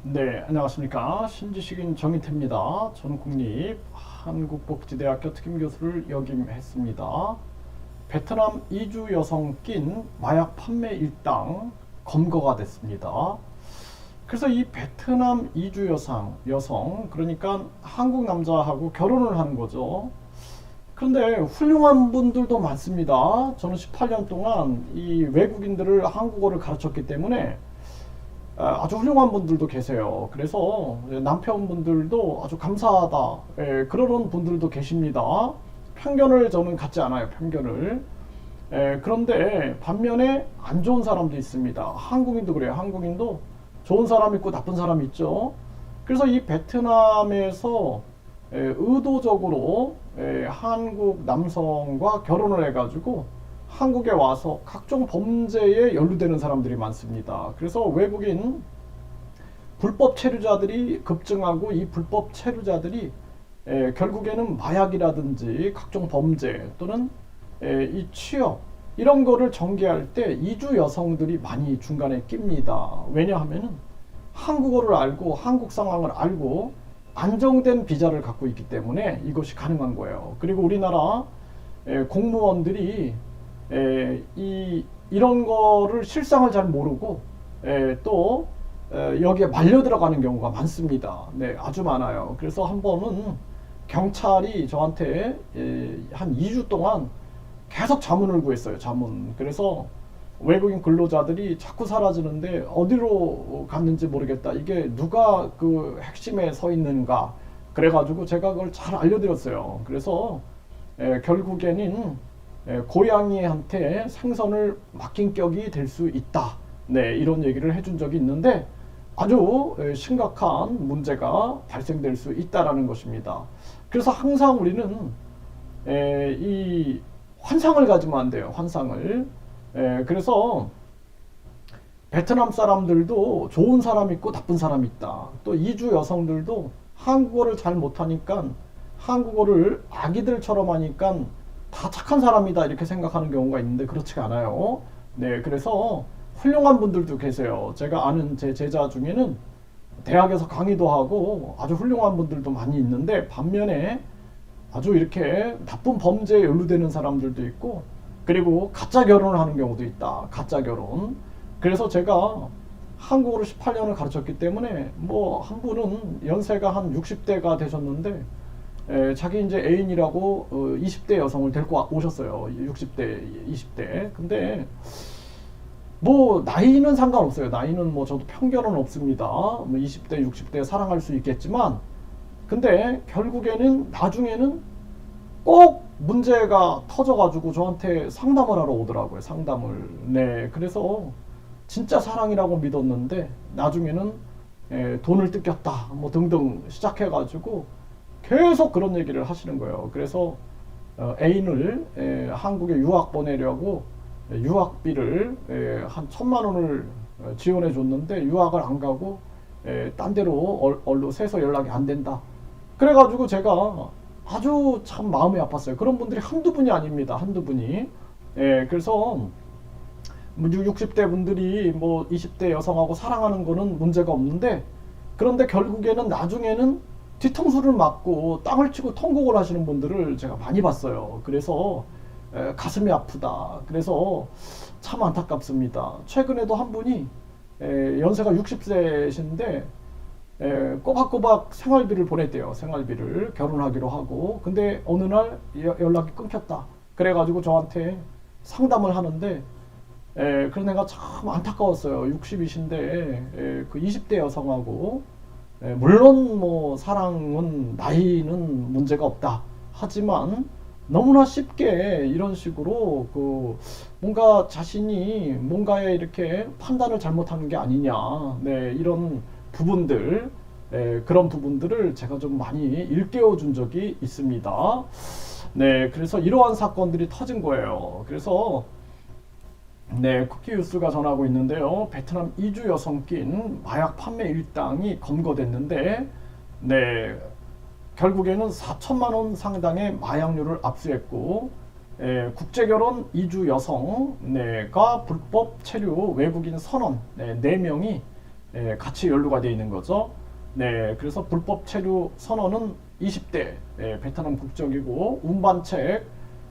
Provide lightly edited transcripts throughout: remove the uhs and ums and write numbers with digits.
네, 안녕하십니까. 신지식인 정인태입니다. 저는 국립 한국복지대학교 특임교수를 역임했습니다. 베트남 이주 여성 낀 마약 판매 일당 검거가 됐습니다. 그래서 이 베트남 이주 여성, 그러니까 한국 남자하고 결혼을 하는 거죠. 그런데 훌륭한 분들도 많습니다. 저는 18년 동안 이 외국인들을 한국어를 가르쳤기 때문에 아주 훌륭한 분들도 계세요. 그래서 남편분들도 아주 감사하다, 그러는 분들도 계십니다. 편견을 저는 갖지 않아요. 편견을. 그런데 반면에 안 좋은 사람도 있습니다. 한국인도 그래요. 한국인도 좋은 사람 있고 나쁜 사람 있죠. 그래서 이 베트남에서 의도적으로 한국 남성과 결혼을 해가지고 한국에 와서 각종 범죄에 연루되는 사람들이 많습니다. 그래서 외국인 불법 체류자들이 급증하고 이 불법 체류자들이 결국에는 마약이라든지 각종 범죄 또는 이 취업 이런 거를 전개할 때 이주 여성들이 많이 중간에 낍니다. 왜냐하면 한국어를 알고 한국 상황을 알고 안정된 비자를 갖고 있기 때문에 이것이 가능한 거예요. 그리고 우리나라 공무원들이 이런 거를 실상을 잘 모르고 또 여기에 말려 들어가는 경우가 많습니다. 네, 아주 많아요. 그래서 한 번은 경찰이 저한테 한 2주 동안 계속 자문을 구했어요. 자문. 그래서 외국인 근로자들이 자꾸 사라지는데 어디로 갔는지 모르겠다. 이게 누가 그 핵심에 서 있는가. 그래가지고 제가 그걸 잘 알려드렸어요. 그래서 결국에는 고양이한테 생선을 맡긴 격이 될 수 있다. 네, 이런 얘기를 해준 적이 있는데 아주 심각한 문제가 발생될 수 있다라는 것입니다. 그래서 항상 우리는 이 환상을 가지면 안 돼요. 환상을. 그래서 베트남 사람들도 좋은 사람 있고 나쁜 사람 있다. 또 이주 여성들도 한국어를 잘 못하니까 한국어를 아기들처럼 하니까 다 착한 사람이다 이렇게 생각하는 경우가 있는데 그렇지가 않아요. 네, 그래서 훌륭한 분들도 계세요. 제가 아는 제 제자 중에는 대학에서 강의도 하고 아주 훌륭한 분들도 많이 있는데 반면에 아주 이렇게 나쁜 범죄에 연루되는 사람들도 있고 그리고 가짜 결혼을 하는 경우도 있다. 가짜 결혼. 그래서 제가 한국어로 18년을 가르쳤기 때문에 뭐 한 분은 연세가 한 60대가 되셨는데 자기 이제 애인이라고 20대 여성을 데리고 오셨어요. 60대, 20대. 근데 뭐 나이는 상관없어요. 나이는 뭐 저도 편견은 없습니다. 뭐 20대, 60대 사랑할 수 있겠지만 근데 결국에는 나중에는 꼭 문제가 터져가지고 저한테 상담을 하러 오더라고요. 상담을. 네. 그래서 진짜 사랑이라고 믿었는데 나중에는 돈을 뜯겼다. 뭐 등등 시작해가지고 계속 그런 얘기를 하시는 거예요. 그래서 애인을 한국에 유학 보내려고 유학비를 한 1,000만 원을 지원해 줬는데 유학을 안 가고 딴 데로 얼로 새서 연락이 안 된다. 그래가지고 제가 아주 참 마음이 아팠어요. 그런 분들이 한두 분이 아닙니다. 한두 분이. 그래서 60대 분들이 뭐 20대 여성하고 사랑하는 거는 문제가 없는데 그런데 결국에는 나중에는 뒤통수를 맞고 땅을 치고 통곡을 하시는 분들을 제가 많이 봤어요. 그래서 가슴이 아프다. 그래서 참 안타깝습니다. 최근에도 한 분이 연세가 60세신데 꼬박꼬박 생활비를 보냈대요. 생활비를 결혼하기로 하고 근데 어느 날 연락이 끊겼다. 그래가지고 저한테 상담을 하는데 그런 애가 참 안타까웠어요. 60이신데 그 20대 여성하고 물론 뭐 사랑은 나이는 문제가 없다. 하지만 너무나 쉽게 이런 식으로 그 뭔가 자신이 뭔가에 이렇게 판단을 잘못하는 게 아니냐. 네, 이런 부분들 그런 부분들을 제가 좀 많이 일깨워 준 적이 있습니다. 네, 그래서 이러한 사건들이 터진 거예요. 그래서 네, 쿠키뉴스가 전하고 있는데요. 베트남 이주 여성 낀 마약 판매 일당이 검거됐는데, 네, 결국에는 4천만 원 상당의 마약류를 압수했고, 국제결혼 이주 여성, 네가 불법 체류 외국인 선원, 네, 4명이 같이 연루가 되어 있는 거죠. 네, 그래서 불법 체류 선원은 20대 베트남 국적이고 운반책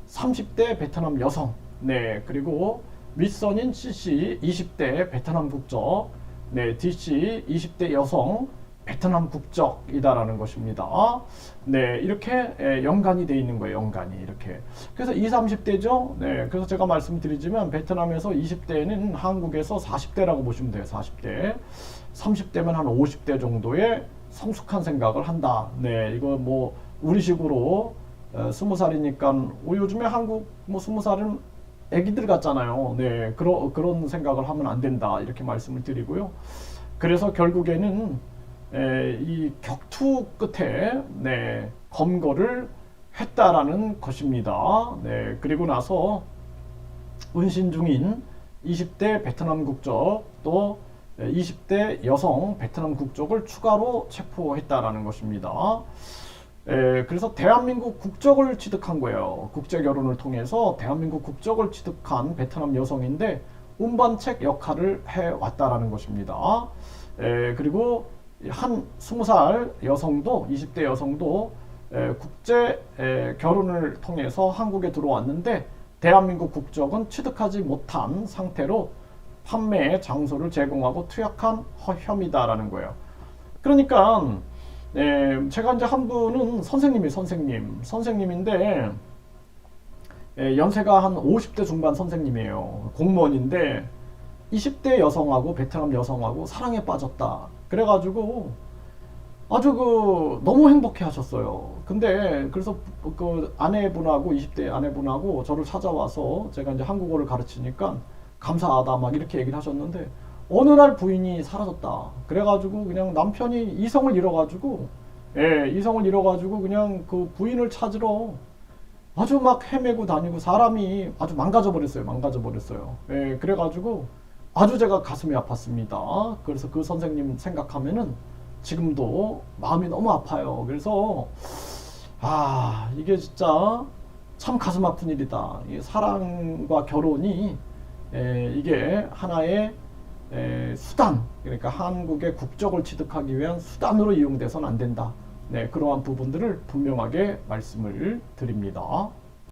30대 베트남 여성. 네, 그리고 윗선인 CC 20대 베트남 국적. 네, DC 20대 여성 베트남 국적이다라는 것입니다. 네, 이렇게 연관이 되어 있는 거예요. 연관이 이렇게. 그래서 20, 30대죠. 네, 그래서 제가 말씀드리지만 베트남에서 20대는 한국에서 40대라고 보시면 돼요. 40대. 30대면 한 50대 정도의 성숙한 생각을 한다. 네, 이거 뭐 우리식으로 20살이니까 요즘에 한국 뭐 20살은 애기들 같잖아요. 네, 그런 생각을 하면 안 된다. 이렇게 말씀을 드리고요. 그래서 결국에는 이 격투 끝에 네, 검거를 했다라는 것입니다. 네, 그리고 나서 운신 중인 20대 베트남 국적 또 20대 여성 베트남 국적을 추가로 체포했다라는 것입니다. 그래서 대한민국 국적을 취득한 거예요. 국제 결혼을 통해서 대한민국 국적을 취득한 베트남 여성인데 운반책 역할을 해왔다라는 것입니다. 그리고 한 20살 여성도 20대 여성도 국제 결혼을 통해서 한국에 들어왔는데 대한민국 국적은 취득하지 못한 상태로 판매 장소를 제공하고 투약한 혐의다라는 거예요. 그러니까 제가 이제 한 분은 선생님인데 연세가 한 50대 중반 선생님이에요. 공무원인데 20대 여성하고 베트남 여성하고 사랑에 빠졌다. 그래가지고 아주 너무 행복해 하셨어요. 근데 그래서 그 아내분하고 20대 아내분하고 저를 찾아와서 제가 이제 한국어를 가르치니까 감사하다 막 이렇게 얘기를 하셨는데 어느 날 부인이 사라졌다. 그래가지고 그냥 남편이 이성을 잃어가지고 그냥 그 부인을 찾으러 아주 막 헤매고 다니고 사람이 아주 망가져 버렸어요. 그래가지고 아주 제가 가슴이 아팠습니다. 그래서 그 선생님 생각하면은 지금도 마음이 너무 아파요. 그래서 이게 진짜 참 가슴 아픈 일이다. 이 사랑과 결혼이 이게 하나의 수단, 그러니까 한국의 국적을 취득하기 위한 수단으로 이용돼서는 안 된다. 네, 그러한 부분들을 분명하게 말씀을 드립니다.